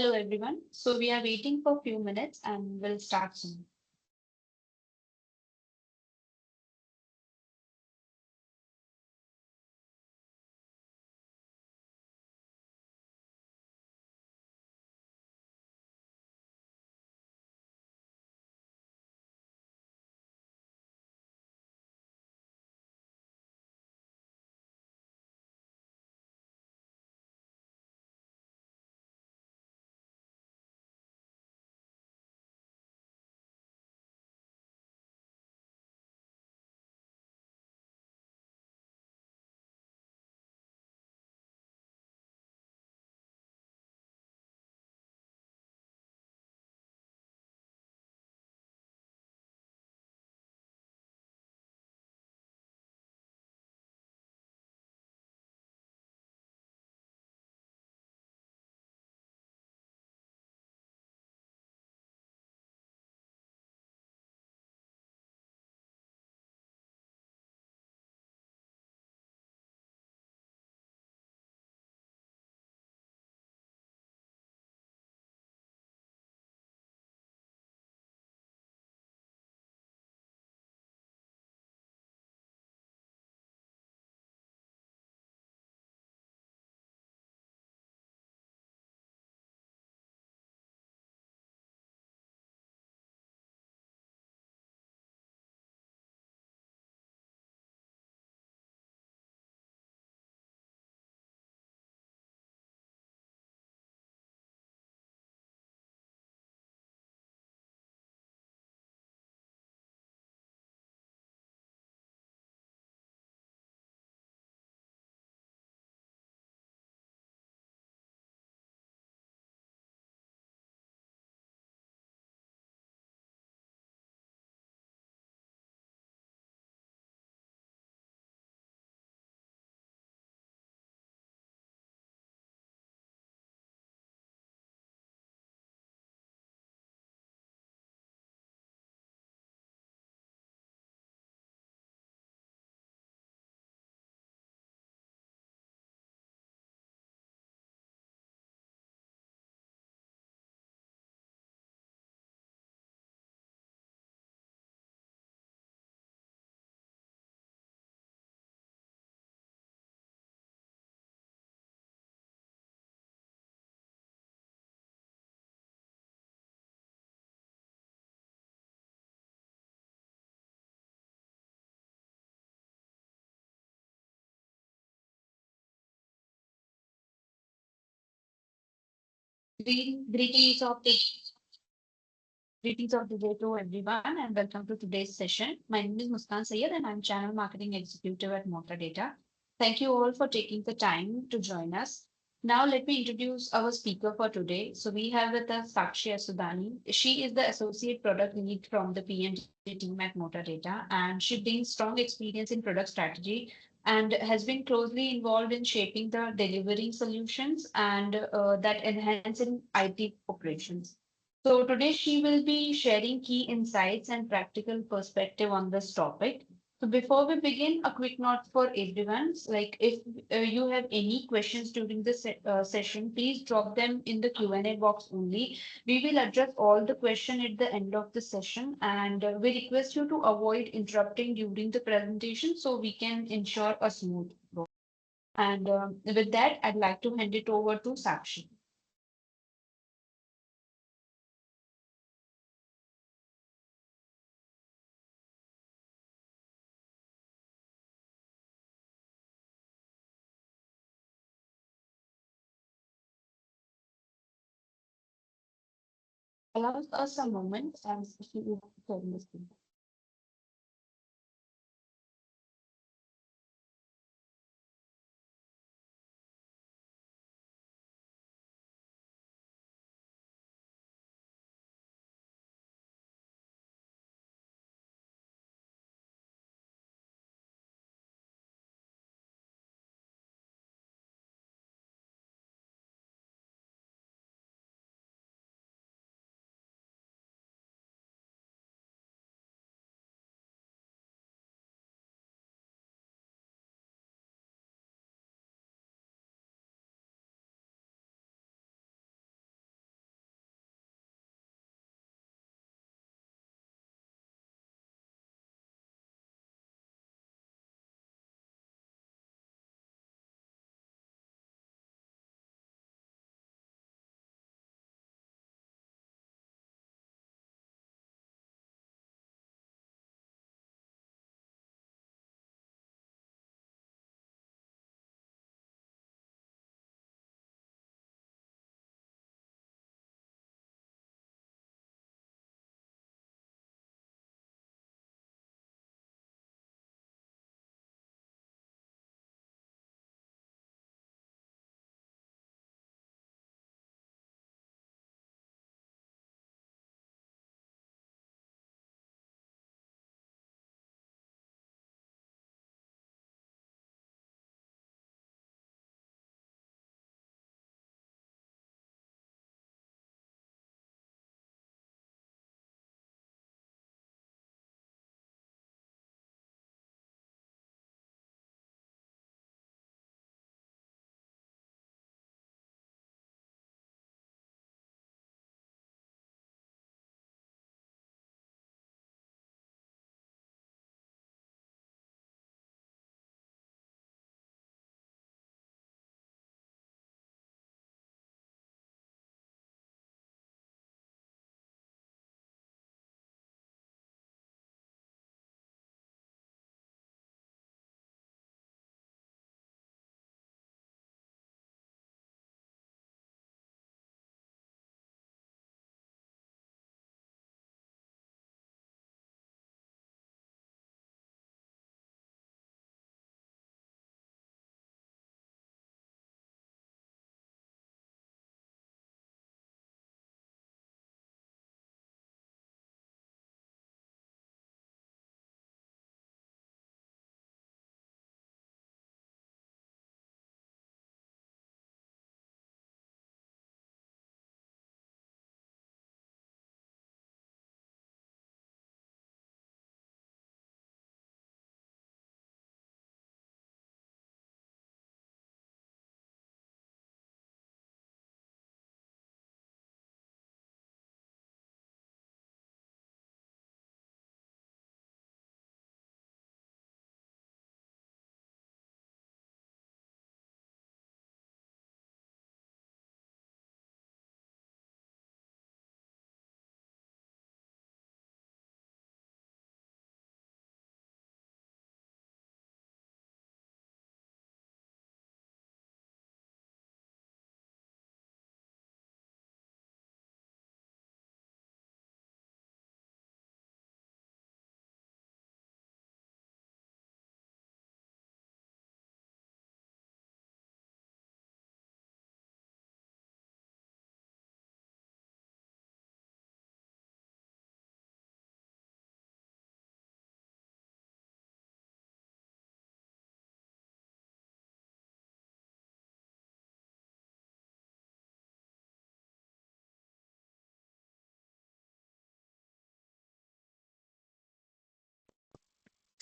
Hello everyone. So we are waiting for a few minutes and we'll start soon. Greetings of the Greetings of the day to everyone and welcome to today's session. My name is Muskan Sayed and I'm Channel Marketing Executive at Motadata. Thank you all for taking the time to join us. Now let me introduce our speaker for today. So we have with us Sakshi Asudani. She is the Associate Product Lead from the P&G team at Motadata and she brings strong experience in product strategy and has been closely involved in shaping the delivery solutions and that enhance in IT operations. So today she will be sharing key insights and practical perspective on this topic. So before we begin, a quick note for everyone, like if you have any questions during this session, please drop them in the Q&A box only. We will address all the question at the end of the session and we request you to avoid interrupting during the presentation so we can ensure a smooth flow. And with that, I'd like to hand it over to Sakshi. Allow us a moment and she will turn this thing.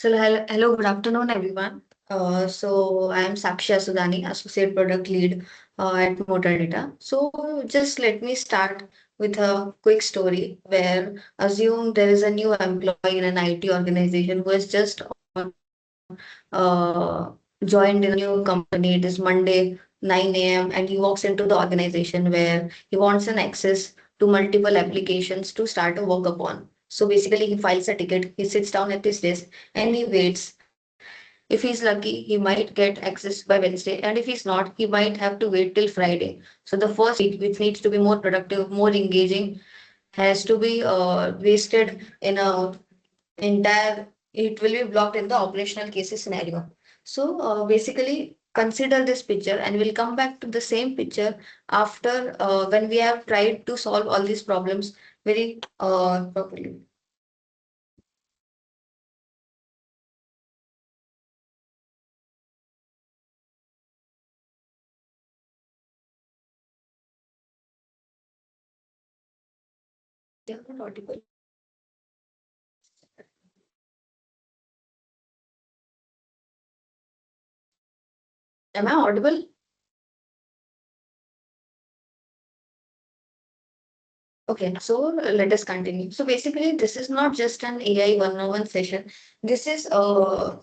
Hello, good afternoon, everyone. I am Sakshi Sudani, Associate Product Lead at Motadata. So, just let me start with a quick story where assume there is a new employee in an IT organization who has just joined in a new company. It is Monday, 9 a.m., and he walks into the organization where he wants an access to multiple applications to start a work upon. So basically, he files a ticket, he sits down at his desk, and he waits. If he's lucky, he might get access by Wednesday, and if he's not, he might have to wait till Friday. So the first week, which needs to be more productive, more engaging, has to be wasted in a entire, it will be blocked in the operational cases scenario. So basically consider this picture and we'll come back to the same picture after when we have tried to solve all these problems very properly. They are not audible. Am I audible? Okay, so let us continue. So basically, this is not just an AI one-on-one session. This is uh,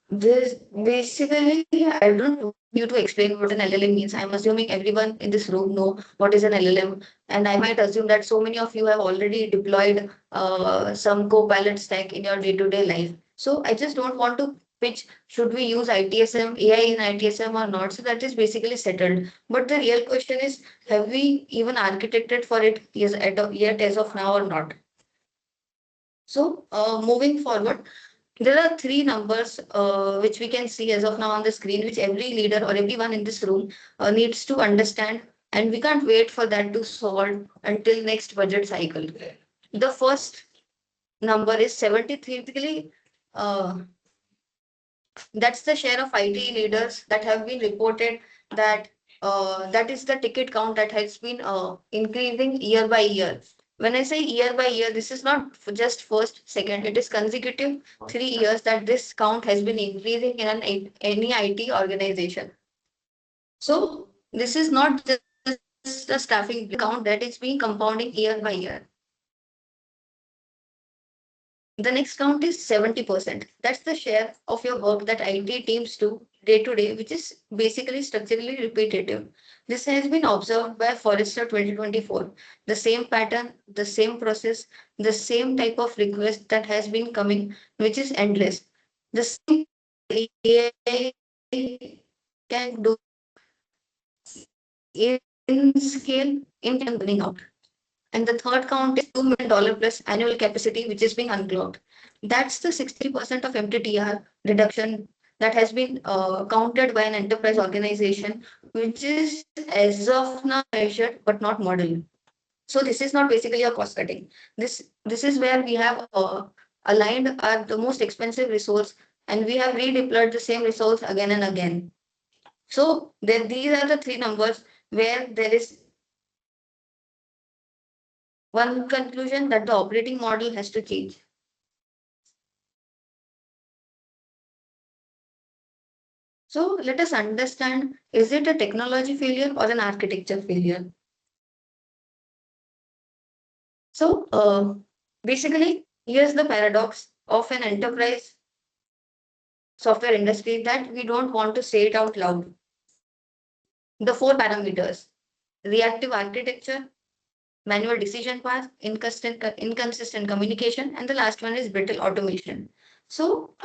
This basically, I don't want you to explain what an LLM means. I'm assuming everyone in this room know what is an LLM, and I might assume that so many of you have already deployed some Copilot stack in your day-to-day life. So I just don't want to pitch should we use ITSM, AI in ITSM or not. So that is basically settled. But the real question is, have we even architected for it yet as of now or not? So moving forward. There are three numbers which we can see as of now on the screen, which every leader or everyone in this room needs to understand, and we can't wait for that to solve until next budget cycle. The first number is 73. Basically, uh, that's the share of IT leaders that have been reported that that is the ticket count that has been increasing year by year. When I say year by year, this is not just first, second, it is consecutive 3 years that this count has been increasing in any IT organization. So this is not just the staffing count that is being compounding year by year. The next count is 70%. That's the share of your work that IT teams do day to day, which is basically structurally repetitive. This has been observed by Forrester 2024. The same pattern, the same process, the same type of request that has been coming, which is endless. The same AI can do in scale, in burning out. And the third count is $2 million plus annual capacity, which is being unclogged. That's the 60% of MTTR reduction that has been counted by an enterprise organization, which is as of now measured but not modeled. So this is not basically a cost cutting. This is where we have aligned our the most expensive resource and we have redeployed the same resource again and again. So these are the three numbers where there is one conclusion that the operating model has to change. So let us understand, is it a technology failure or an architecture failure? So basically, here's the paradox of an enterprise software industry that we don't want to say it out loud. The four parameters: reactive architecture, manual decision path, inconsistent communication, and the last one is brittle automation. So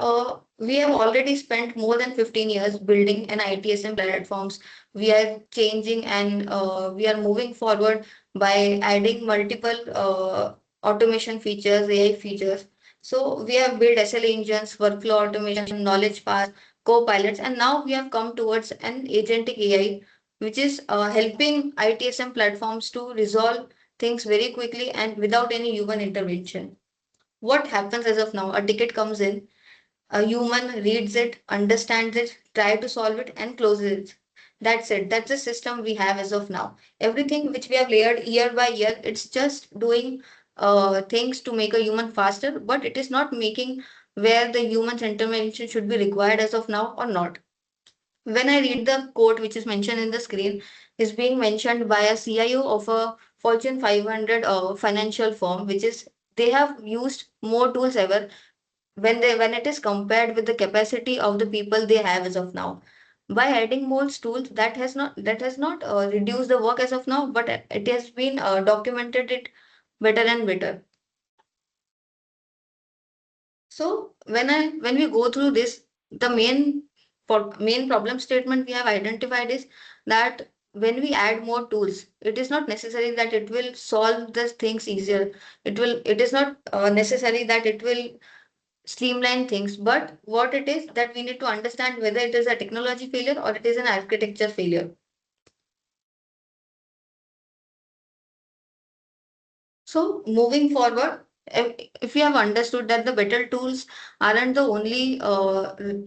we have already spent more than 15 years building an ITSM platforms. We are changing and we are moving forward by adding multiple automation features, AI features. So we have built SLA engines, workflow automation, knowledge paths, co-pilots, and now we have come towards an agentic AI, which is helping ITSM platforms to resolve things very quickly and without any human intervention. What happens as of now? A ticket comes in, a human reads it, understands it, try to solve it, and closes it. That's it. That's the system we have as of now. Everything which we have layered year by year, it's just doing things to make a human faster, but it is not making where the human's intervention should be required as of now or not. When I read the quote which is mentioned in the screen, is being mentioned by a CIO of a Fortune 500 financial firm, which is they have used more tools ever when it is compared with the capacity of the people they have as of now. By adding more tools, that has not reduced the work as of now, but it has been documented it better and better. So when we go through this, the main problem statement we have identified is that when we add more tools, it is not necessary that it will solve the things easier. It is not necessary that it will streamline things, but what it is that we need to understand whether it is a technology failure or it is an architecture failure. So moving forward, if we have understood that the better tools aren't the only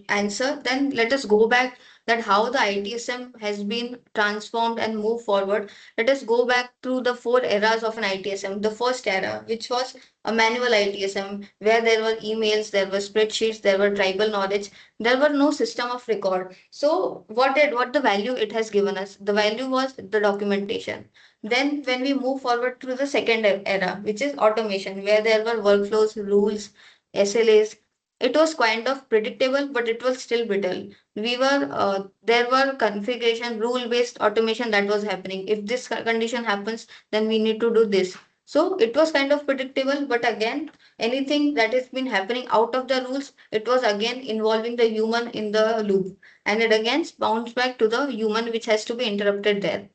answer, then let us go back that how the ITSM has been transformed and move forward. Let us go back to the four eras of an ITSM. The first era, which was a manual ITSM, where there were emails, there were spreadsheets, there were tribal knowledge, there were no system of record. So what the value it has given us? The value was the documentation. Then, when we move forward to the second era, which is automation, where there were workflows, rules, SLAs, it was kind of predictable, but it was still brittle. There were configuration, rule-based automation that was happening. If this condition happens, then we need to do this. So it was kind of predictable, but again, anything that has been happening out of the rules, it was again involving the human in the loop, and it again bounces back to the human, which has to be interrupted there.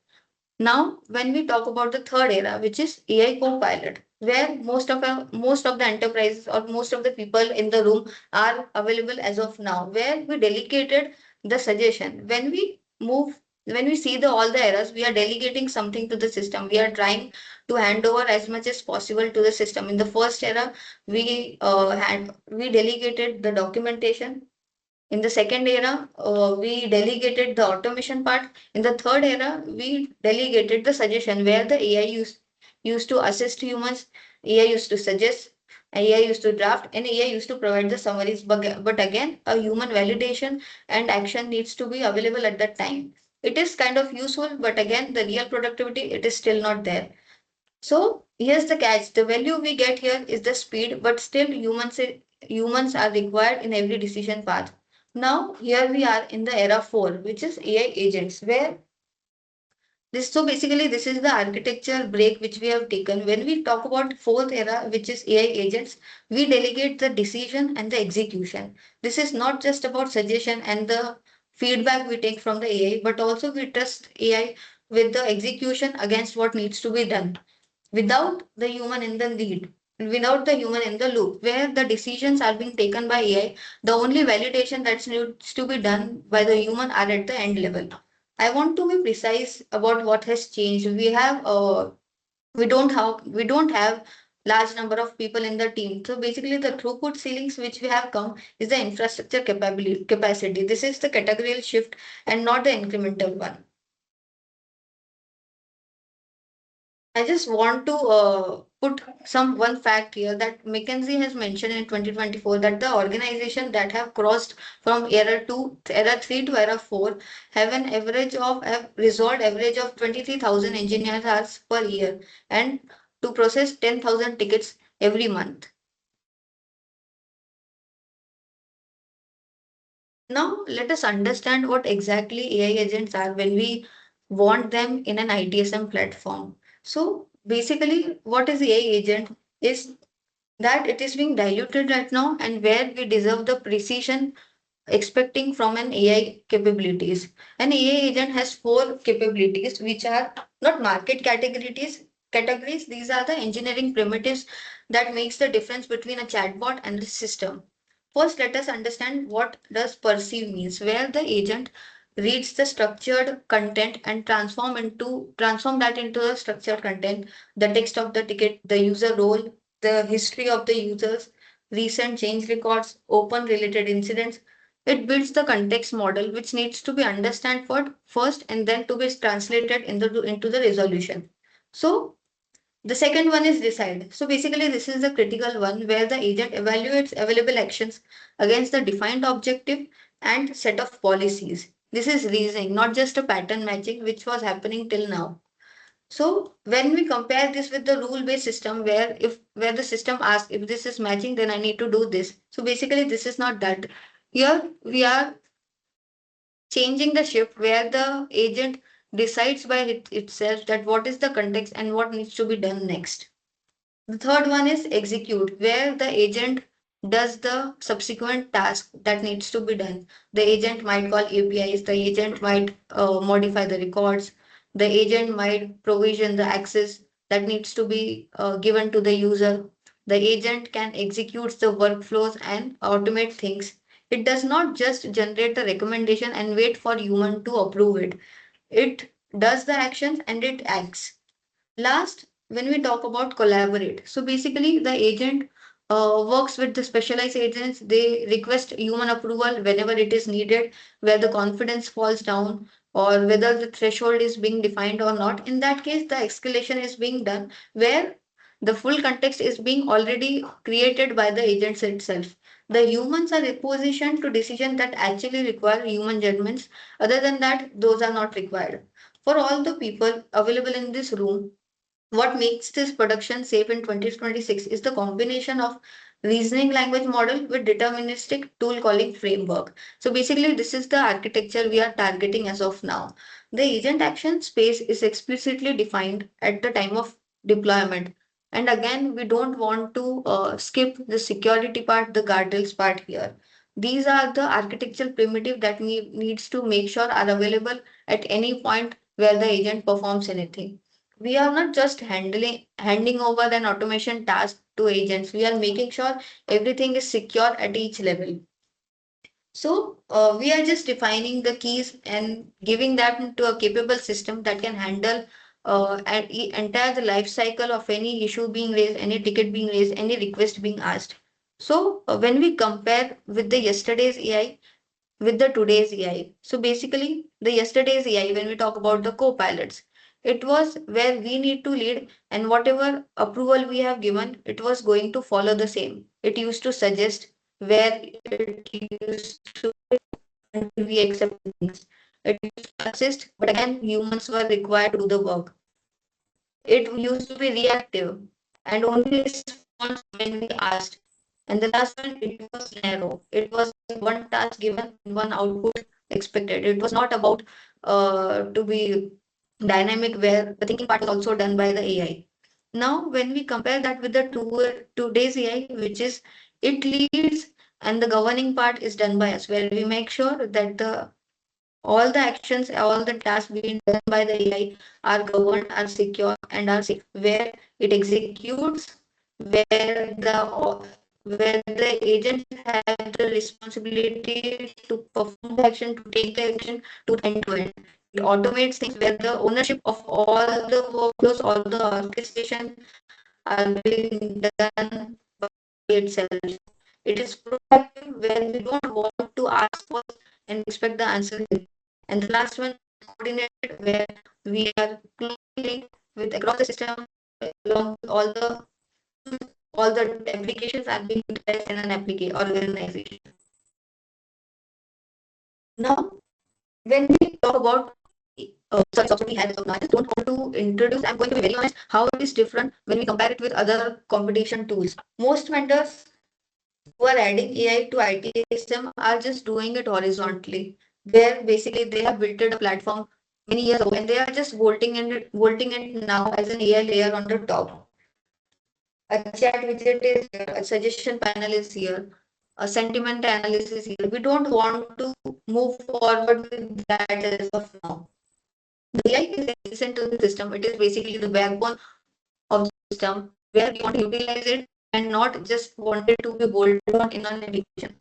Now, when we talk about the third era, which is AI Copilot, where most of the enterprises or most of the people in the room are available as of now, where we delegated the suggestion. When we see the all the errors, we are delegating something to the system. We are trying to hand over as much as possible to the system. In the first era, we delegated the documentation. In the second era, we delegated the automation part. In the third era, we delegated the suggestion where the AI used to assist humans, AI used to suggest, AI used to draft, and AI used to provide the summaries. But again, a human validation and action needs to be available at that time. It is kind of useful, but again, the real productivity, it is still not there. So here's the catch. The value we get here is the speed, but still humans are required in every decision path. Now here we are in the era 4, which is AI agents, where this is the architecture break which we have taken. When we talk about fourth era, which is AI agents, we delegate the decision and the execution. This is not just about suggestion and the feedback we take from the AI, but also we trust AI with the execution against what needs to be done without the human in the lead, without the human in the loop, where the decisions are being taken by AI, the only validation that needs to be done by the human are at the end level. I want to be precise about what has changed. We don't have large number of people in the team. So basically the throughput ceilings which we have come is the infrastructure capacity. This is the categorical shift and not the incremental one. I just want to put some one fact here that McKinsey has mentioned in 2024 that the organization that have crossed from era 3 to era 4 have resolved average of 23,000 engineer hours per year and to process 10,000 tickets every month. Now let us understand what exactly AI agents are when we want them in an ITSM platform. So basically what is the AI agent is that it is being diluted right now and where we deserve the precision expecting from an AI capabilities. An AI agent has four capabilities which are not market categories. These are the engineering primitives that makes the difference between a chatbot and the system. First, let us understand what does perceive means, where the agent reads the structured content and transform that into a structured content, the text of the ticket, the user role, the history of the users, recent change records, open related incidents. It builds the context model which needs to be understood for first and then to be translated into the resolution. So The second one is decide. So basically, this is the critical one where the agent evaluates available actions against the defined objective and set of policies. This is reasoning, not just a pattern matching, which was happening till now. So when we compare this with the rule-based system where the system asks if this is matching, then I need to do this. So basically, this is not that. Here we are changing the shift where the agent decides by itself that what is the context and what needs to be done next. The third one is execute, where the agent does the subsequent task that needs to be done. The agent might call APIs, the agent might modify the records, the agent might provision the access that needs to be given to the user. The agent can execute the workflows and automate things. It does not just generate a recommendation and wait for human to approve it. It does the actions and it acts. Last, when we talk about collaborate, so basically the agent works with the specialized agents. They request human approval whenever it is needed, where the confidence falls down or whether the threshold is being defined or not. In that case, the escalation is being done where the full context is being already created by the agents itself. The humans are positioned to decisions that actually require human judgments. Other than that, those are not required. For all the people available in this room, what makes this production safe in 2026 is the combination of reasoning language model with deterministic tool calling framework. So basically, this is the architecture we are targeting as of now. The agent action space is explicitly defined at the time of deployment. And again, we don't want to skip the security part, the guardrails part here. These are the architectural primitive that needs to make sure are available at any point where the agent performs anything. We are not just handing over an automation task to agents. We are making sure everything is secure at each level. So we are just defining the keys and giving that to a capable system that can handle entire the life cycle of any issue being raised, any ticket being raised, any request being asked. So when we compare with the yesterday's AI, with the today's AI. So basically, the yesterday's AI, when we talk about the co-pilots, it was where we need to lead, and whatever approval we have given, it was going to follow the same. It used to suggest where it used to until we accept things. It used to assist, but again, humans were required to do the work. It used to be reactive and only response when we asked. And the last one, it was narrow. It was one task given, one output expected. It was not about to be dynamic where the thinking part was also done by the AI. Now, when we compare that with the today's AI, which is it leads and the governing part is done by us, where we make sure that the all the actions, all the tasks being done by the AI are governed, are secure, and are safe. Where it executes, where the agents have the responsibility to perform the action, to take the action to end to end. It automates things where the ownership of all the workflows, all the orchestration are being done by itself. It is proactive where we don't want to ask first and expect the answer. And the last one, coordinated, where we are closely linked with across the system, along with all the applications are being utilized in an application organization. Now, when we talk about service option we have as of now, I just don't want to introduce. I'm going to be very honest how it is different when we compare it with other competition tools. Most vendors who are adding AI to ITSM are just doing it horizontally, where basically they have built a platform many years ago and they are just bolting it now as an AI layer on the top. A chat widget is here, a suggestion panel is here, a sentiment analysis here. We don't want to move forward with that as of now. The AI is adjacent to the system. It is basically the backbone of the system where we want to utilize it and not just want it to be bolted on in an application.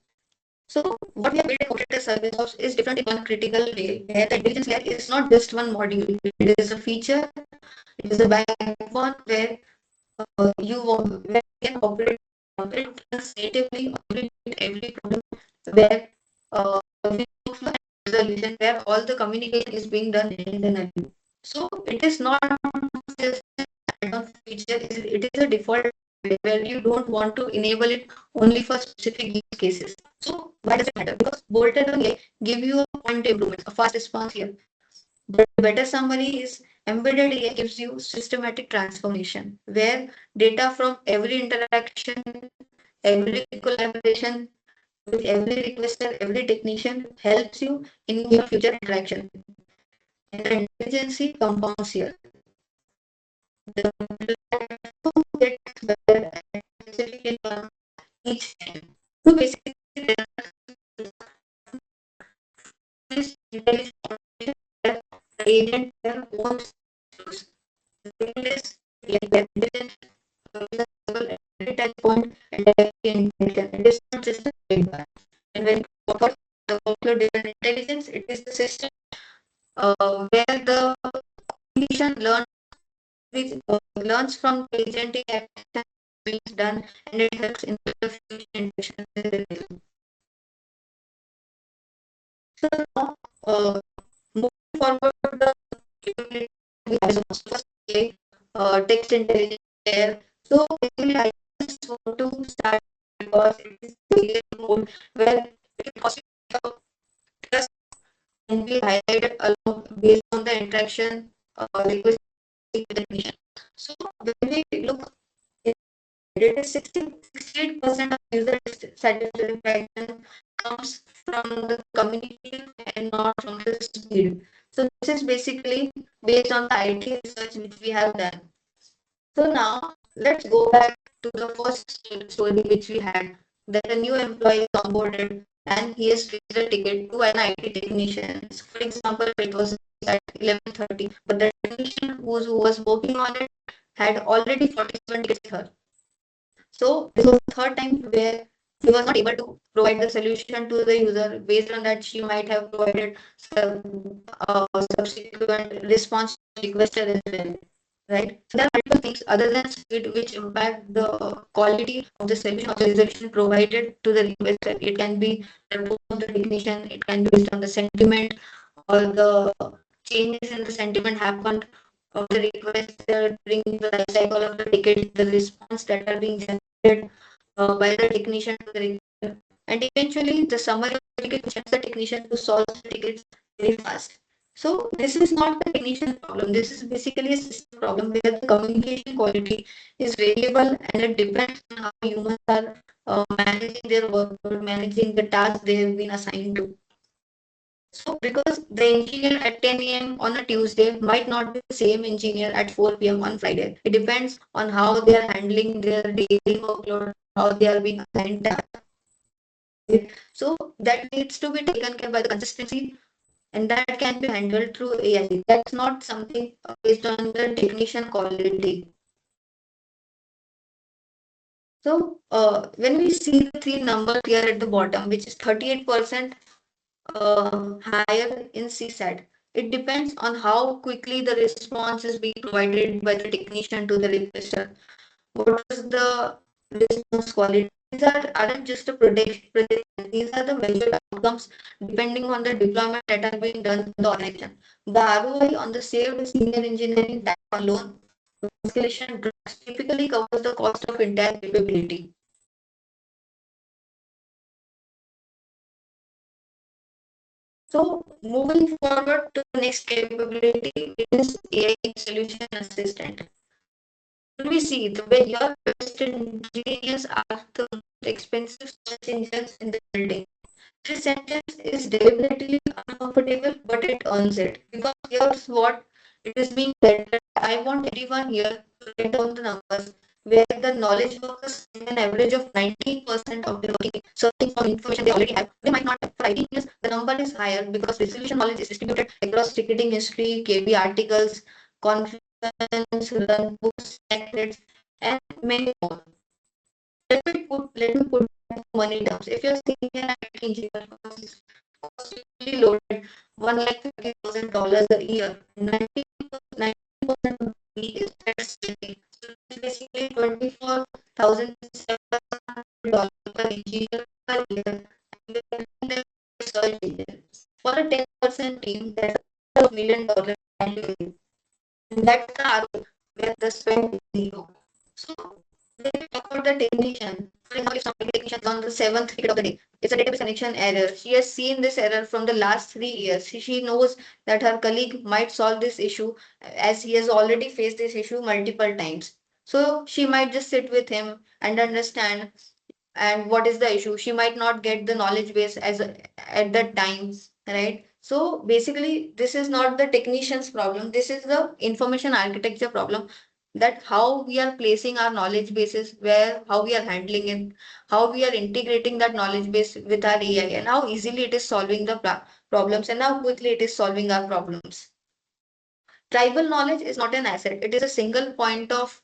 So what we have built in Motadata service ops is different in one critical way, where the intelligence layer is not just one module. It is a feature, it is a backbone where where you can operate natively, operate every problem where we workflow and resolution where all the communication is being done internally. So it is not just an add-on feature, it is a default where you don't want to enable it only for specific use cases. So why does it matter? Because bolted on AI give you a point improvement, a fast response here. But the better summary is embedded AI gives you systematic transformation where data from every interaction, every collaboration with every requester, every technician helps you in your future interaction. And the intelligence compounds here. The platform gets better at specific each time. So basically, there is intelligence where the agent there wants to replace the intelligence available at every touch point and every intention. It is not just a feedback. And when you talk about the workload driven intelligence, it is the system where the clinician learns from agentic action being done and it helps in the future interaction. So now, moving forward, the capability we have is first text intelligence there. So basically, I just want to start because it is a mode where it is possible to trust and be highlighted along based on the interaction request with the technician. So when we look, it is 68% of user satisfaction comes from the communication and not from the speed. So this is basically based on the IT research which we have done. So now let's go back to the first story which we had, that a new employee is onboarded and he has raised a ticket to an IT technician. For example, it was at 11:30, but the technician who was working on it had already 47 tickets with her. So this was the third time where she was not able to provide the solution to the user. Based on that, she might have provided some subsequent response requested as well. Right. So there are multiple things other than speed which impact the quality of the solution or the resolution provided to the requester. It can be the tone of the technician, it can be based on the sentiment or the changes in the sentiment happened of the requester during the life cycle of the ticket, the response that are being generated by the technician to the requester. And eventually the summary of the ticket which helps the technician to solve the tickets very fast. So this is not a technician problem. This is basically a system problem where the communication quality is variable and it depends on how humans are managing their workload, managing the tasks they have been assigned to. So because the engineer at 10 a.m. on a Tuesday might not be the same engineer at 4 p.m. on Friday. It depends on how they are handling their daily workload, how they are being assigned tasks. So that needs to be taken care by the consistency and that can be handled through AI. That's not something based on the technician quality. So when we see the three numbers here at the bottom, which is 38% higher in CSAT, it depends on how quickly the response is being provided by the technician to the requester. What is the response quality? These aren't just a prediction. These are the measured outcomes depending on the deployment that are being done in the organization. The ROI on the saved senior engineering time alone, escalation drugs typically covers the cost of entire capability. So moving forward to the next capability is AI solution assistant. We see the way your best engineers are the most expensive search engines in the building. This sentence is deliberately uncomfortable, but it earns it. Because here's what it is being said that I want everyone here to write down the numbers where the knowledge workers spend an average of 19% of their working searching for information they already have. They might not have. For IT engineers, the number is higher because resolution knowledge is distributed across ticketing history, KB articles, conference, run books, templates, and many more. Let me put money terms. If you're seeing an IT engineer possibly loaded $150,000 a year, 90% of the is tax saving. So it's basically $24,700 per engineer per year. And then search engine. For a 10% team, that's $1 million annually. And that's the ROI where the spend is zero. So when we talk about the technician, for example, if some technician is on the seventh ticket of the day, it's a database connection error. She has seen this error from the last 3 years. She knows that her colleague might solve this issue as he has already faced this issue multiple times. So she might just sit with him and understand and what is the issue. She might not get the knowledge base at that time, right? So basically this is not the technician's problem, this is the information architecture problem, that how we are placing our knowledge bases, where how we are handling it, how we are integrating that knowledge base with our AI, and how easily it is solving the problems, and how quickly it is solving our problems. Tribal knowledge is not an asset, it is a single point of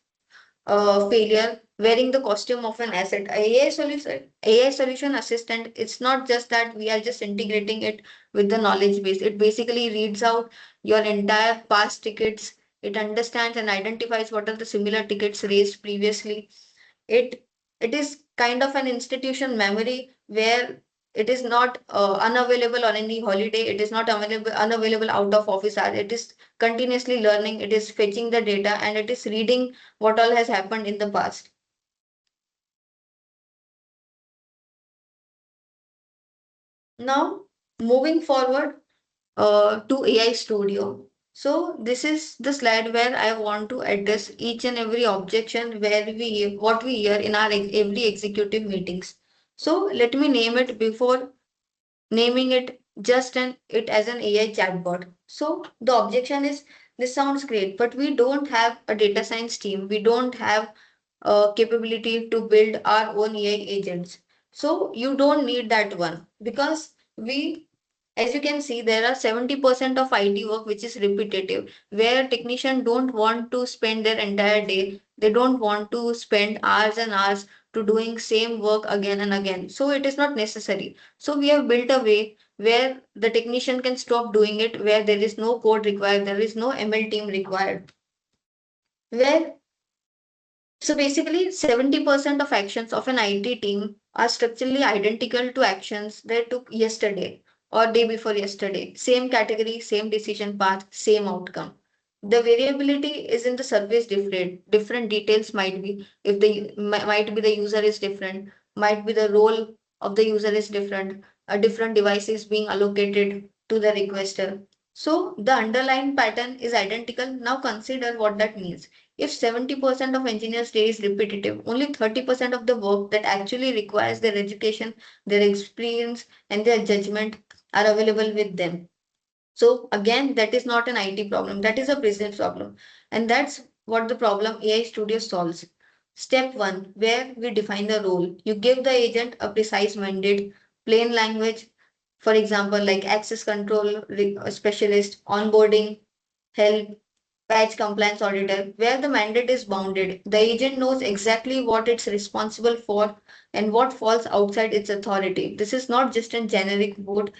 failure wearing the costume of an asset. AI solution assistant, it's not just that we are just integrating it with the knowledge base. It basically reads out your entire past tickets. It understands and identifies what are the similar tickets raised previously. It it is kind of an institution memory where it is not unavailable on any holiday, it is not unavailable out of office hours, it is continuously learning, it is fetching the data, and it is reading what all has happened in the past. Now moving forward to AI Studio. So this is the slide where I want to address each and every objection where we what we hear in our every executive meetings. So let me name it before naming it just an it as an AI chatbot. So the objection is, this sounds great, but we don't have a data science team. We don't have a capability to build our own AI agents. So you don't need that one, because we, as you can see, there are 70% of IT work which is repetitive, where technicians don't want to spend their entire day. They don't want to spend hours and hours to doing same work again and again. So it is not necessary. So we have built a way where the technician can stop doing it, where there is no code required, there is no ML team required. Where so basically 70% of actions of an IT team are structurally identical to actions they took yesterday or day before yesterday. Same category, same decision path, same outcome. The variability is in the surface different. Different details might be, if the might be the user is different, might be the role of the user is different, a different device is being allocated to the requester. So the underlying pattern is identical. Now consider what that means. If 70% of engineers' day is repetitive, only 30% of the work that actually requires their education, their experience, and their judgment are available with them. So again, that is not an IT problem, that is a business problem. And that's what the problem AI Studio solves. Step one, where we define the role. You give the agent a precise mandate, plain language, for example, like access control specialist, onboarding, help, patch compliance auditor, where the mandate is bounded. The agent knows exactly what it's responsible for and what falls outside its authority. This is not just a generic bot,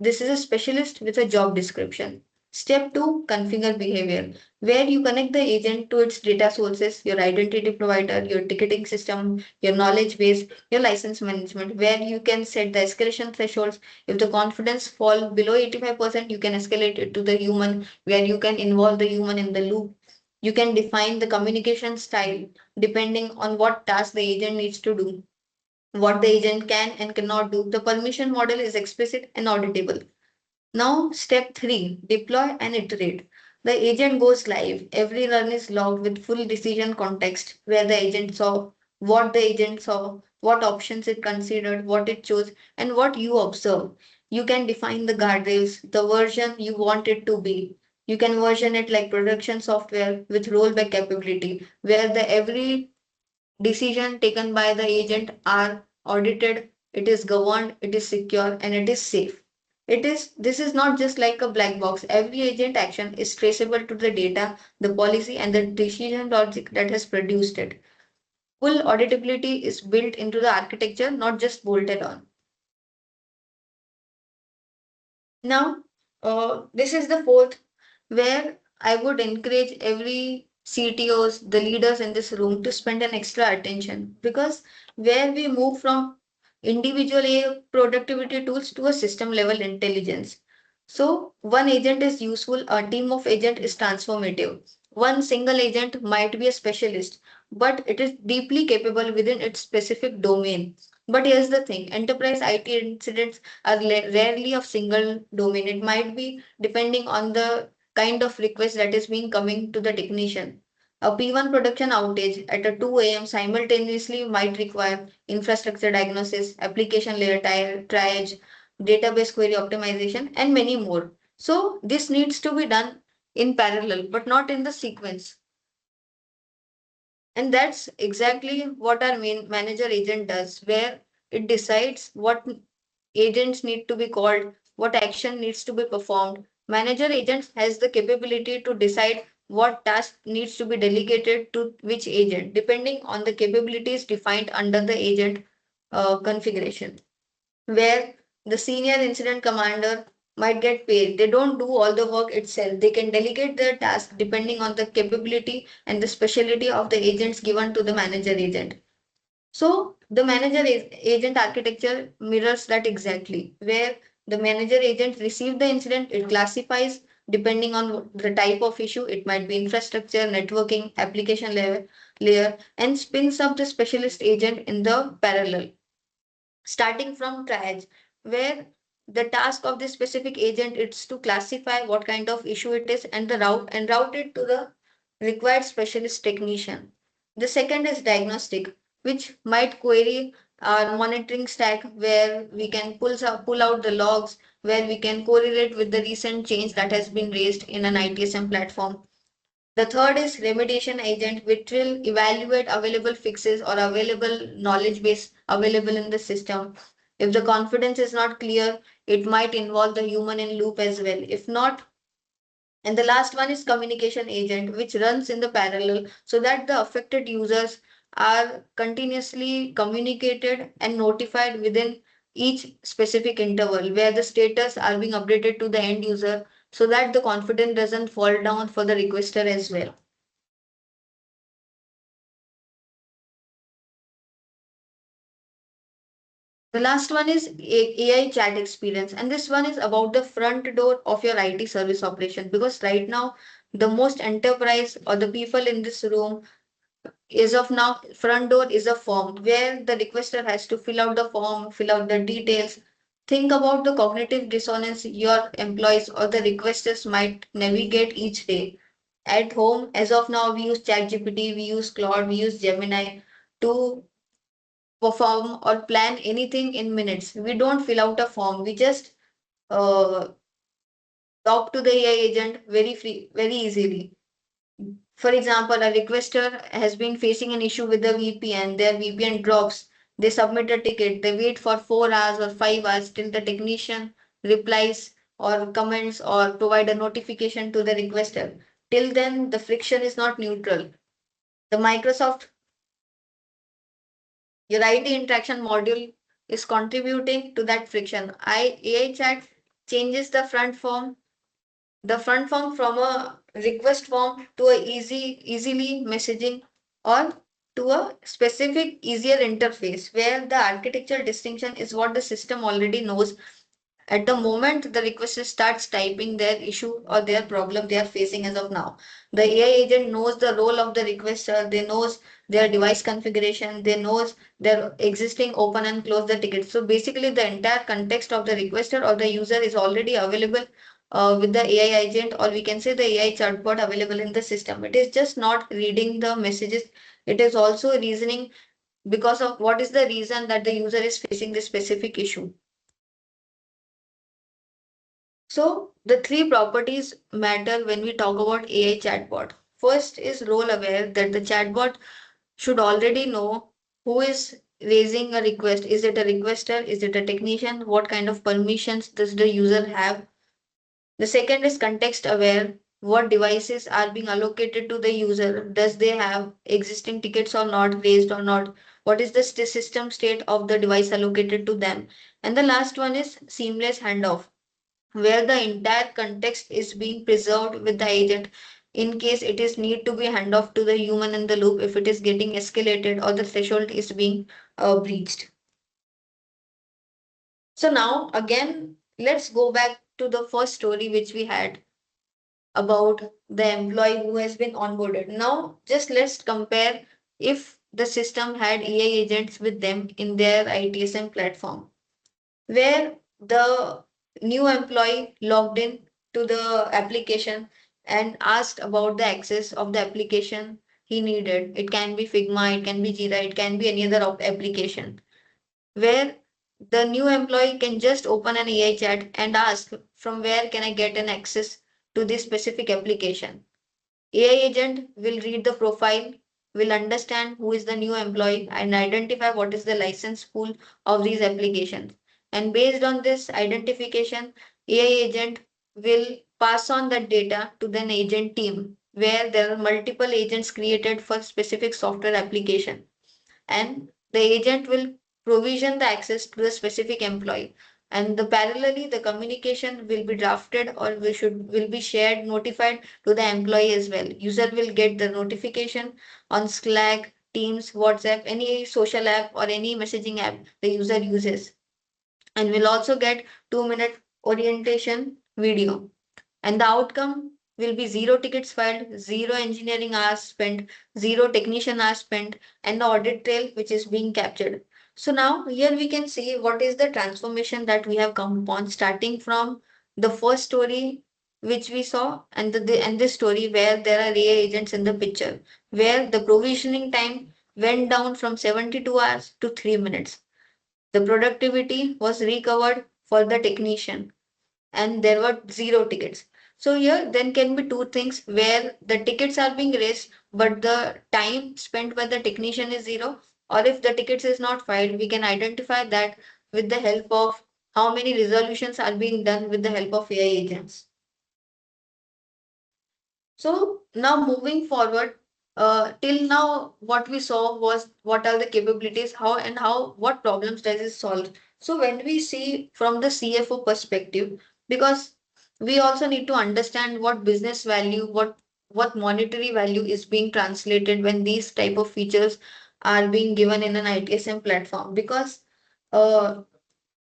this is a specialist with a job description. Step 2, configure behavior, where you connect the agent to its data sources, your identity provider, your ticketing system, your knowledge base, your license management, where you can set the escalation thresholds. If the confidence fall below 85%, you can escalate it to the human, where you can involve the human in the loop. You can define the communication style depending on what task the agent needs to do, what the agent can and cannot do. The permission model is explicit and auditable. Now, step 3, deploy and iterate. The agent goes live. Every run is logged with full decision context, where the agent saw, what the agent saw, what options it considered, what it chose, and what you observe. You can define the guardrails, the version you want it to be. You can version it like production software with rollback capability, where the every decision taken by the agent are audited, it is governed, it is secure, and it is safe. This is not just like a black box. Every agent action is traceable to the data, the policy, and the decision logic that has produced it. Full auditability is built into the architecture, not just bolted on. Now, this is the fourth where I would encourage every CTOs, the leaders in this room to spend an extra attention, because where we move from individual AI productivity tools to a system level intelligence. So one agent is useful, a team of agent is transformative. One single agent might be a specialist. but it is deeply capable within its specific domain. But here's the thing, enterprise IT incidents are rarely of single domain. It might be depending on the kind of request that is being coming to the technician. A P1 production outage at a 2 a.m. simultaneously might require infrastructure diagnosis, application layer triage, database query optimization, and many more. So this needs to be done in parallel, but not in the sequence. And that's exactly what our main manager agent does, where it decides what agents need to be called, what action needs to be performed. Manager agent has the capability to decide what task needs to be delegated to which agent, depending on the capabilities defined under the agent configuration, where the senior incident commander might get paid. They don't do all the work itself. They can delegate their task depending on the capability and the specialty of the agents given to the manager agent. So the agent architecture mirrors that exactly, where the manager agent receives the incident, it classifies depending on the type of issue. It might be infrastructure, networking, application layer, and spins up the specialist agent in the parallel, starting from triage, where the task of this specific agent is to classify what kind of issue it is and the route it to the required specialist technician. The second is diagnostic, which might query our monitoring stack, where we can pull out the logs, where we can correlate with the recent change that has been raised in an ITSM platform. The third is remediation agent, which will evaluate available fixes or available knowledge base available in the system. If the confidence is not clear, it might involve the human in loop as well. If not, and the last one is communication agent, which runs in the parallel so that the affected users are continuously communicated and notified within each specific interval, where the status are being updated to the end user so that the confidence doesn't fall down for the requester as well. The last one is AI chat experience, and this one is about the front door of your IT service operation, because right now the most enterprise or the people in this room is of now front door is a form where the requester has to fill out the form, fill out the details. Think about the cognitive dissonance your employees or the requesters might navigate each day. At home, as of now, we use ChatGPT, we use Claude, we use Gemini to perform or plan anything in minutes. We don't fill out a form. We just uh, talk to the AI agent very easily. For example, a requester has been facing an issue with the VPN. Their VPN drops. They submit a ticket. They wait for 4 hours or 5 hours till the technician replies or comments or provide a notification to the requester. Till then, the friction is not neutral. The Microsoft Your ID interaction module is contributing to that friction. AI chat changes the front form from a request form to a easily messaging or to a specific easier interface, where the architecture distinction is what the system already knows. At the moment the requester starts typing their issue or their problem they are facing as of now, the AI agent knows the role of the requester, they knows their device configuration, they knows their existing open and close the ticket. So basically the entire context of the requester or the user is already available with the AI agent, or we can say the AI chatbot available in the system. It is just not reading the messages, it is also reasoning because of what is the reason that the user is facing this specific issue. So the three properties matter when we talk about AI chatbot. First is role aware, that the chatbot should already know who is raising a request. Is it a requester? Is it a technician? What kind of permissions does the user have? The second is context aware. What devices are being allocated to the user? Does they have existing tickets or not, raised or not? What is the system state of the device allocated to them? And the last one is seamless handoff, where the entire context is being preserved with the agent in case it is need to be hand off to the human in the loop if it is getting escalated or the threshold is being breached. So now again, let's go back to the first story which we had about the employee who has been onboarded. Now just let's compare if the system had AI agents with them in their ITSM platform, where the new employee logged in to the application and asked about the access of the application he needed. It can be Figma, it can be Jira, it can be any other application, where the new employee can just open an AI chat and ask from where can I get an access to this specific application. AI agent will read the profile, will understand who is the new employee and identify what is the license pool of these applications. And based on this identification, AI agent will pass on that data to the agent team where there are multiple agents created for specific software application, and the agent will provision the access to the specific employee, and the parallelly the communication will be drafted or will be shared notified to the employee as well. User will get the notification on Slack, Teams, WhatsApp, any social app or any messaging app the user uses, and will also get 2-minute orientation video, and the outcome will be zero tickets filed, zero engineering hours spent, zero technician hours spent, and the audit trail which is being captured. So now here we can see what is the transformation that we have come upon, starting from the first story which we saw, and and this story where there are AI agents in the picture, where the provisioning time went down from 72 hours to 3 minutes. The productivity was recovered for the technician, and there were zero tickets. So here then can be two things where the tickets are being raised, but the time spent by the technician is zero. Or if the tickets is not filed, we can identify that with the help of how many resolutions are being done with the help of AI agents. So now moving forward, till now what we saw was what are the capabilities, what problems does it solve. So when we see from the CFO perspective, because we also need to understand what business value, what monetary value is being translated when these type of features are being given in an ITSM platform. Because uh,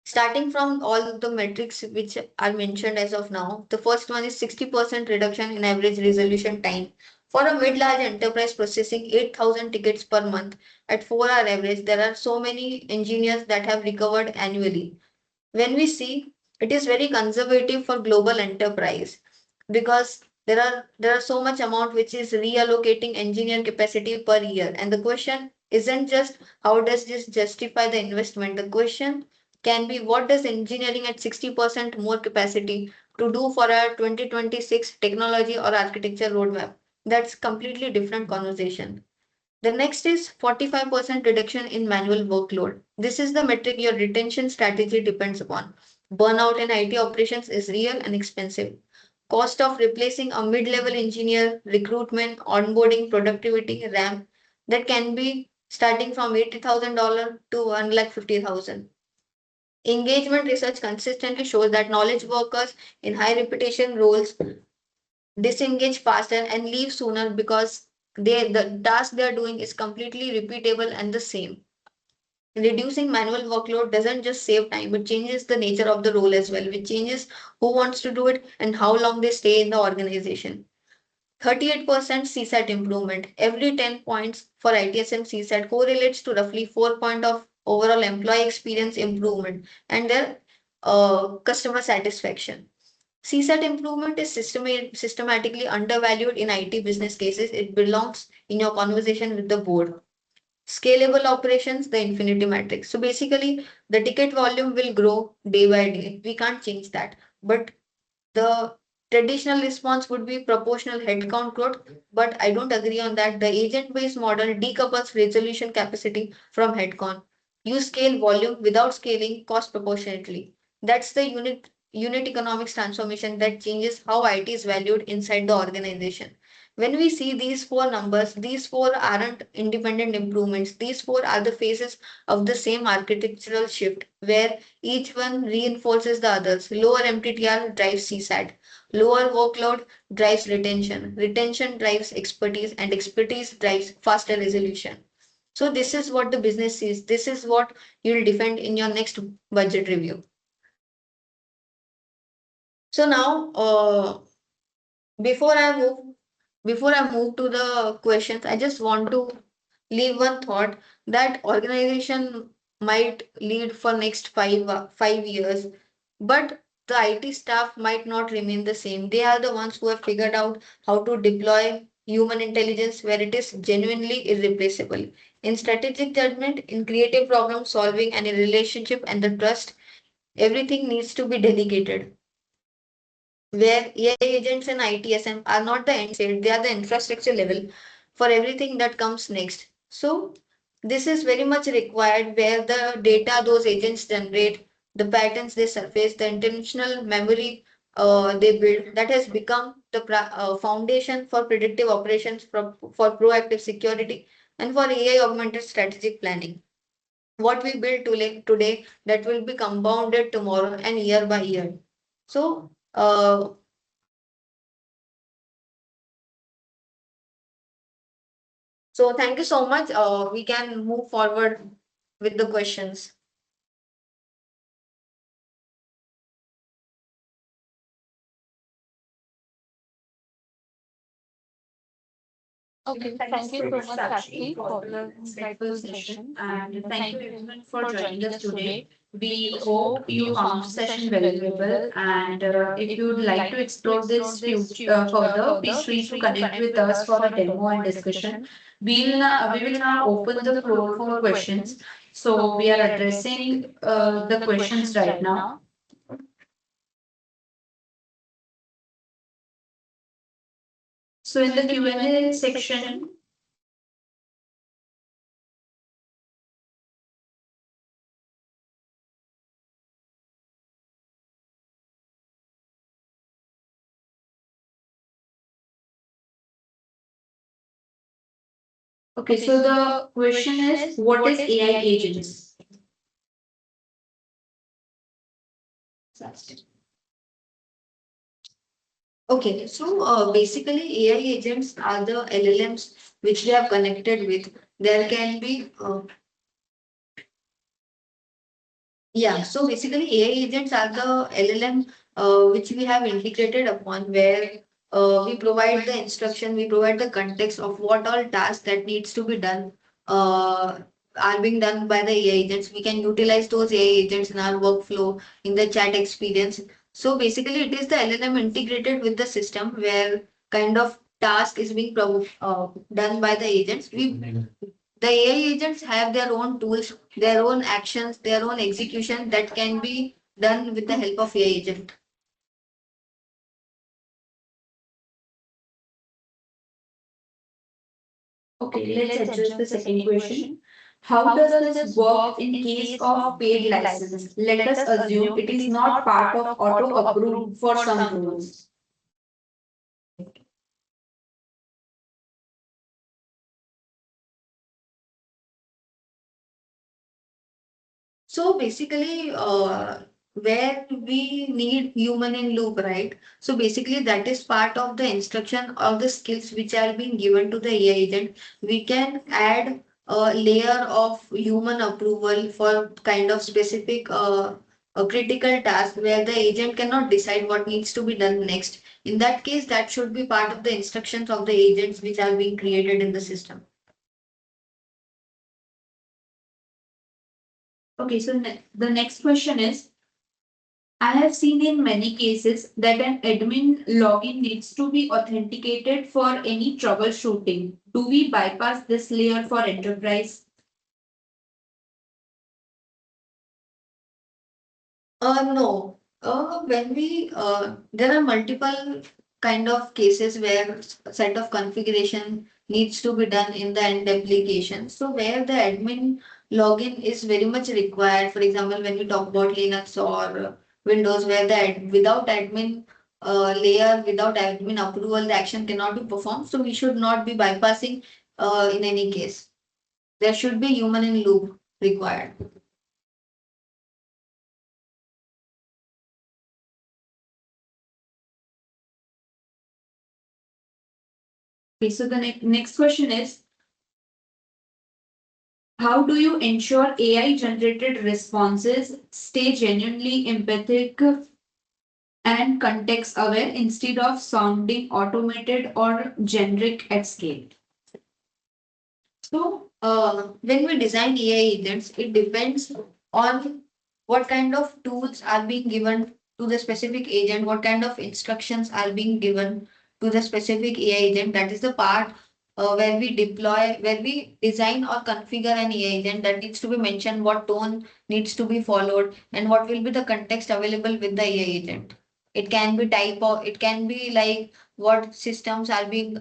starting from all the metrics which are mentioned as of now, the first one is 60% reduction in average resolution time. For a mid-large enterprise processing 8,000 tickets per month at 4-hour average, there are so many engineers that have recovered annually. When we see, it is very conservative for global enterprise, because there are so much amount which is reallocating engineer capacity per year, and the question isn't just how does this justify the investment. The question can be what does engineering at 60% more capacity to do for our 2026 technology or architecture roadmap. That's completely different conversation. The next is 45% reduction in manual workload. This is the metric your retention strategy depends upon. Burnout in IT operations is real and expensive. Cost of replacing a mid-level engineer, recruitment, onboarding, productivity, ramp, that can be starting from $80,000 to 1,50,000. Engagement research consistently shows that knowledge workers in high reputation roles disengage faster and leave sooner because the task they are doing is completely repeatable and the same. Reducing manual workload doesn't just save time, it changes the nature of the role as well, which changes who wants to do it and how long they stay in the organization. 38% CSAT improvement. Every 10 points for ITSM CSAT correlates to roughly 4 point of overall employee experience improvement and their customer satisfaction. CSAT improvement is systematically undervalued in IT business cases. It belongs in your conversation with the board. Scalable operations, the infinity matrix. So basically, the ticket volume will grow day by day. We can't change that. But the traditional response would be proportional headcount growth, but I don't agree on that. The agent-based model decouples resolution capacity from headcount. You scale volume without scaling cost proportionately. That's the unit economics transformation that changes how IT is valued inside the organization. When we see these four numbers, these four aren't independent improvements. These four are the phases of the same architectural shift where each one reinforces the others. Lower MTTR drives CSAT. Lower workload drives retention. Retention drives expertise, and expertise drives faster resolution. So this is what the business is. This is what you'll defend in your next budget review. So now, before I move before I move to the questions, I just want to leave one thought that organization might lead for next 5 years, but the IT staff might not remain the same. They are the ones who have figured out how to deploy human intelligence where it is genuinely irreplaceable. In strategic judgment, in creative problem solving, and in relationship and the trust, everything needs to be delegated. Where AI agents and ITSM are not the end state, they are the infrastructure level for everything that comes next. So, this is very much required where the data those agents generate, the patterns they surface, the intentional memory they build, that has become the foundation for predictive operations, for proactive security, and for AI augmented strategic planning. What we build today that will be compounded tomorrow and year by year. So, thank you so much. We can move forward with the questions. Okay, thank you so much, Sakshi, for the insightful session, and thank you everyone for joining us today. We hope you found the session valuable, and if you would like to explore this further, please free to connect with us for a demo and discussion. We will now open the floor for questions. So we are addressing the questions right now. So in the Q&A section, okay, so the question is, what is AI agents? Okay, so basically AI agents are the LLMs which we have connected with. There can be Yeah, so basically AI agents are the LLM which we have integrated upon where we provide the instruction, we provide the context of what all tasks that needs to be done uh, are being done by the AI agents. We can utilize those AI agents in our workflow, in the chat experience. So basically it is the LLM integrated with the system where kind of task is being done by the agents. The AI agents have their own tools, their own actions, their own execution that can be done with the help of AI agent. Okay, let's address the second question. How does this work in case of paid license? Let us assume it is not part of auto approved for some roles. So basically, where we need human in loop, right? So basically, that is part of the instruction or the skills which are being given to the AI agent. We can add a layer of human approval for kind of specific a critical task where the agent cannot decide what needs to be done next. In that case, that should be part of the instructions of the agents which are being created in the system. Okay, so the next question is, I have seen in many cases that an admin login needs to be authenticated for any troubleshooting. Do we bypass this layer for enterprise? No. When we there are multiple kind of cases where set of configuration needs to be done in the end application. So where the admin login is very much required. For example, when we talk about Linux or Windows, where without admin layer, without admin approval, the action cannot be performed. So we should not be bypassing in any case. There should be human in loop required. Okay, so the next question is, how do you ensure AI generated responses stay genuinely empathic and context aware instead of sounding automated or generic at scale? So when we design AI agents, it depends on what kind of tools are being given to the specific agent, what kind of instructions are being given to the specific AI agent. That is the part where we deploy, where we design or configure an AI agent. That needs to be mentioned, what tone needs to be followed, and what will be the context available with the AI agent. It can be type of, it can be like what systems are being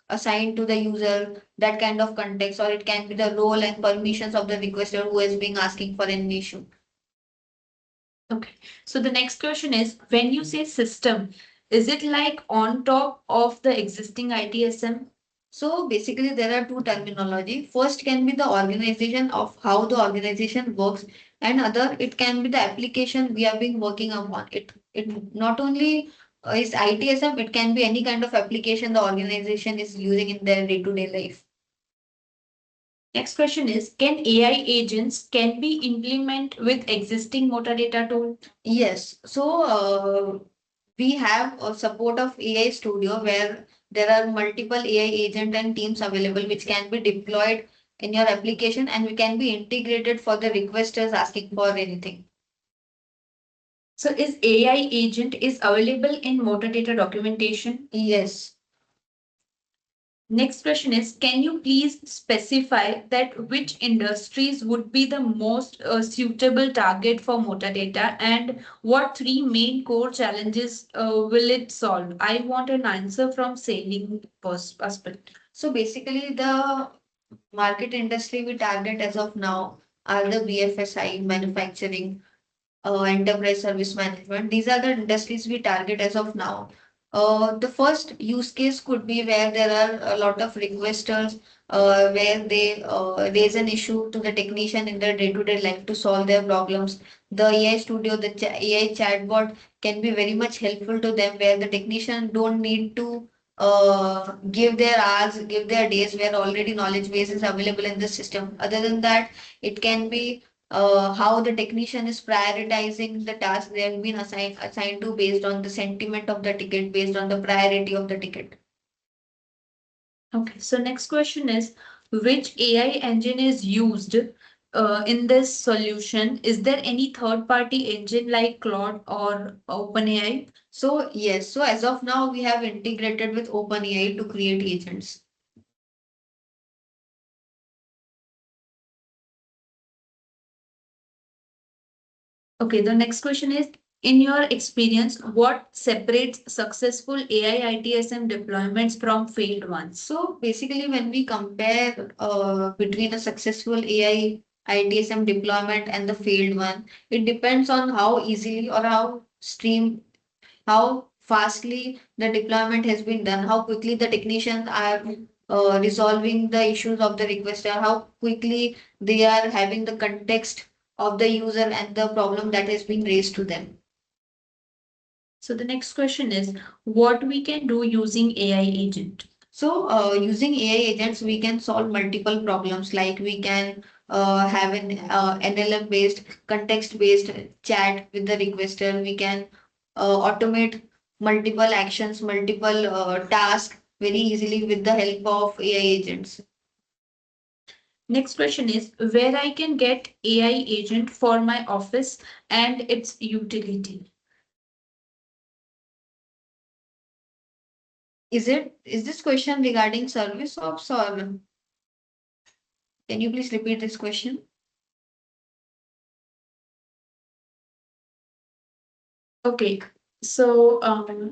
assigned to the user, that kind of context, or it can be the role and permissions of the requester who is being asking for an issue. Okay. So the next question is, when you say system, is it like on top of the existing ITSM? So basically, there are two terminology. First can be the organization of how the organization works, and other it can be the application we have been working upon. It not only is ITSM, it can be any kind of application the organization is using in their day-to-day life. Next question is, can AI agents can be implemented with existing metadata tool? Yes. So we have a support of AI Studio where there are multiple AI agent and teams available which can be deployed in your application and we can be integrated for the requesters asking for anything. So is AI agent is available in metadata documentation? Yes. Next question is, can you please specify that which industries would be the most suitable target for metadata and what three main core challenges will it solve? I want an answer from sailing perspective. So basically the market industry we target as of now are the BFSI, manufacturing, enterprise service management. These are the industries we target as of now. The first use case could be where there are a lot of requesters, where they raise an issue to the technician in their day-to-day life to solve their problems. The AI Studio, the AI chatbot can be very much helpful to them, where the technician don't need to give their hours, give their days, where already knowledge base is available in the system. Other than that, it can be how the technician is prioritizing the task they have been assigned to based on the sentiment of the ticket, based on the priority of the ticket. Okay, so next question is, which AI engine is used in this solution? Is there any third-party engine like Claude or OpenAI? So yes, so as of now we have integrated with OpenAI to create agents. Okay, the next question is, in your experience, what separates successful AI ITSM deployments from failed ones? So basically, when we compare between a successful AI ITSM deployment and the failed one, it depends on how easily or how fastly the deployment has been done, how quickly the technicians are resolving the issues of the requester, how quickly they are having the context of the user and the problem that has been raised to them. So the next question is, what we can do using AI agent? So, using AI agents, we can solve multiple problems. Like we can have an NLM based, context based chat with the requester. We can automate multiple actions, multiple tasks very easily with the help of AI agents. Next question is, where I can get AI agent for my office and its utility? Is this question regarding service ops or can you please repeat this question? Okay, so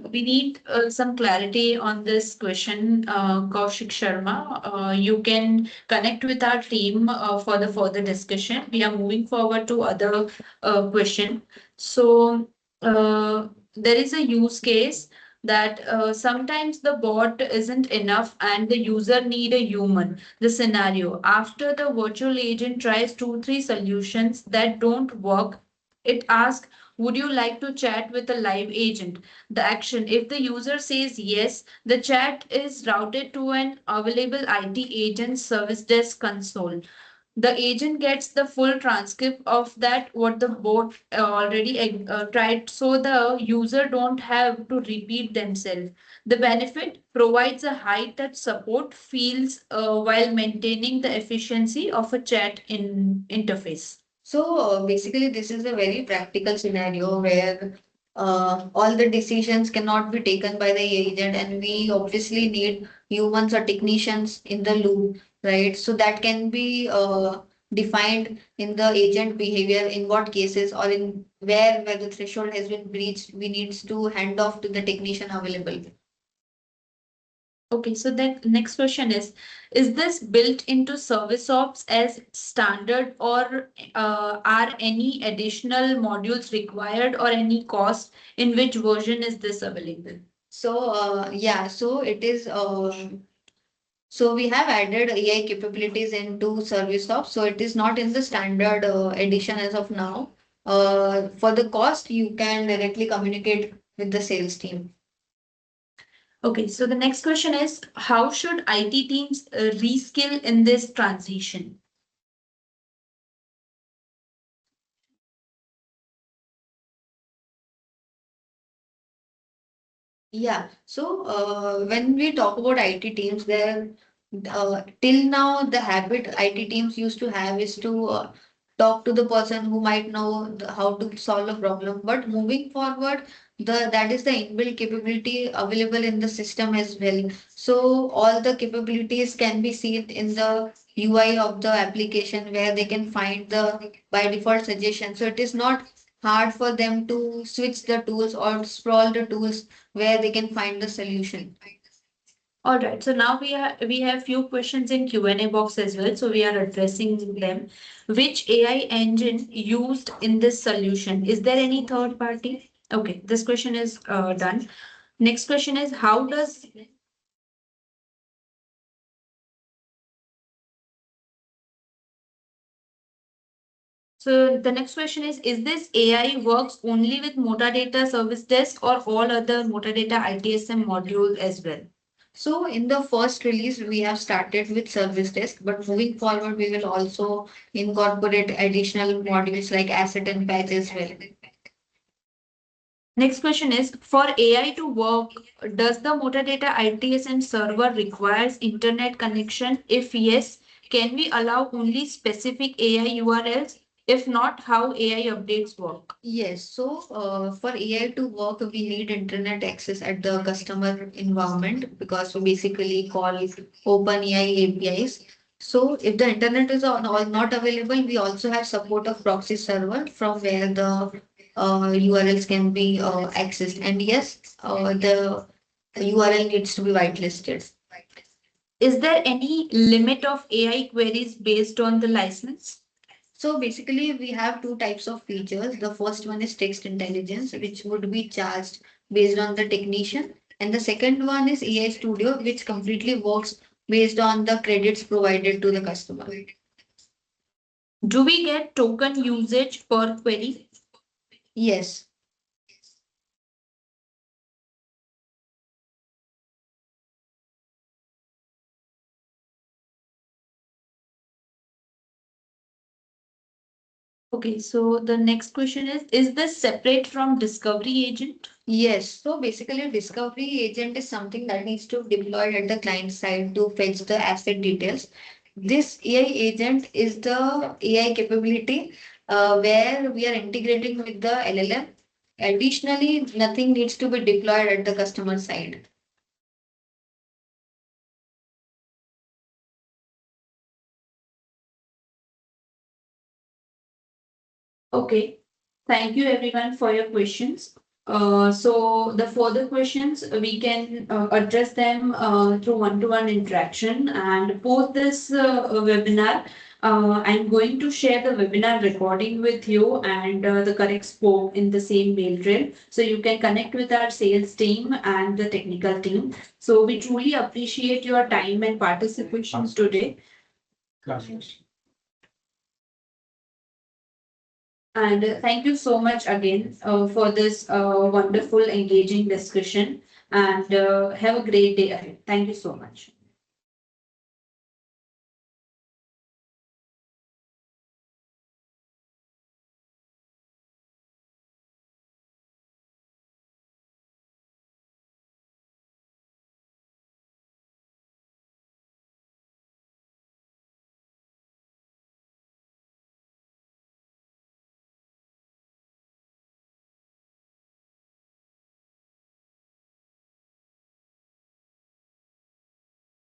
we need some clarity on this question, Kaushik Sharma. You can connect with our team for the further discussion. We are moving forward to other question. So there is a use case that sometimes the bot isn't enough and the user need a human. The scenario after the virtual agent tries two, three solutions that don't work, it asks, would you like to chat with a live agent? The action, if the user says yes, the chat is routed to an available IT agent service desk console. The agent gets the full transcript of that what the bot already tried, so the user don't have to repeat themselves. The benefit provides a high touch support feels while maintaining the efficiency of a chat in interface. So Basically, this is a very practical scenario where all the decisions cannot be taken by the agent, and we obviously need humans or technicians in the loop, right? So that can be defined in the agent behavior, in what cases or in where the threshold has been breached, we needs to hand off to the technician available. Okay, so the next question is this built into service ops as standard, or are any additional modules required, or any cost? In which version is this available? So it is. So we have added AI capabilities into Service Ops. So it is not in the standard edition as of now. For the cost, you can directly communicate with the sales team. Okay, so the next question is how should IT teams reskill in this transition? Yeah. So when we talk about IT teams, there till now the habit IT teams used to have is to talk to the person who might know how to solve a problem. But moving forward, the that is the inbuilt capability available in the system as well. So all the capabilities can be seen in the UI of the application where they can find the by default suggestion. So it is not hard for them to switch the tools or sprawl the tools where they can find the solution. All right, so now we have few questions in Q&A box as well, so we are addressing them. Which AI engine used in this solution? Is there any third party? Okay, this question is done. Next question is how does so the next question is this AI works only with Motadata Service Desk or all other Motadata ITSM modules as well? So in the first release, we have started with Service Desk, but moving forward, we will also incorporate additional modules like Asset and Patch as well. Next question is for AI to work, does the Motadata ITSM server requires internet connection? If yes, can we allow only specific AI URLs? If not, how AI updates work? Yes, so for AI to work, we need internet access at the customer environment because we basically call OpenAI APIs. So if the internet is not available, we also have support of proxy server from where the URLs can be accessed. And yes, the URL needs to be whitelisted. Is there any limit of AI queries based on the license? So basically, we have two types of features. The first one is text intelligence, which would be charged based on the technician. And the second one is AI Studio, which completely works based on the credits provided to the customer. Do we get token usage per query? Yes. Okay, so the next question is this separate from discovery agent? Yes. So basically, discovery agent is something that needs to deploy at the client side to fetch the asset details. This AI agent is the AI capability where we are integrating with the LLM. Additionally, nothing needs to be deployed at the customer side. Okay, thank you everyone for your questions. So the further questions we can address them through one-to-one interaction, and post this webinar. I'm going to share the webinar recording with you and the correct scope in the same mail trail, so you can connect with our sales team and the technical team. So we truly appreciate your time and participations today. And thank you so much again for this wonderful, engaging discussion. And have a great day ahead. Thank you so much.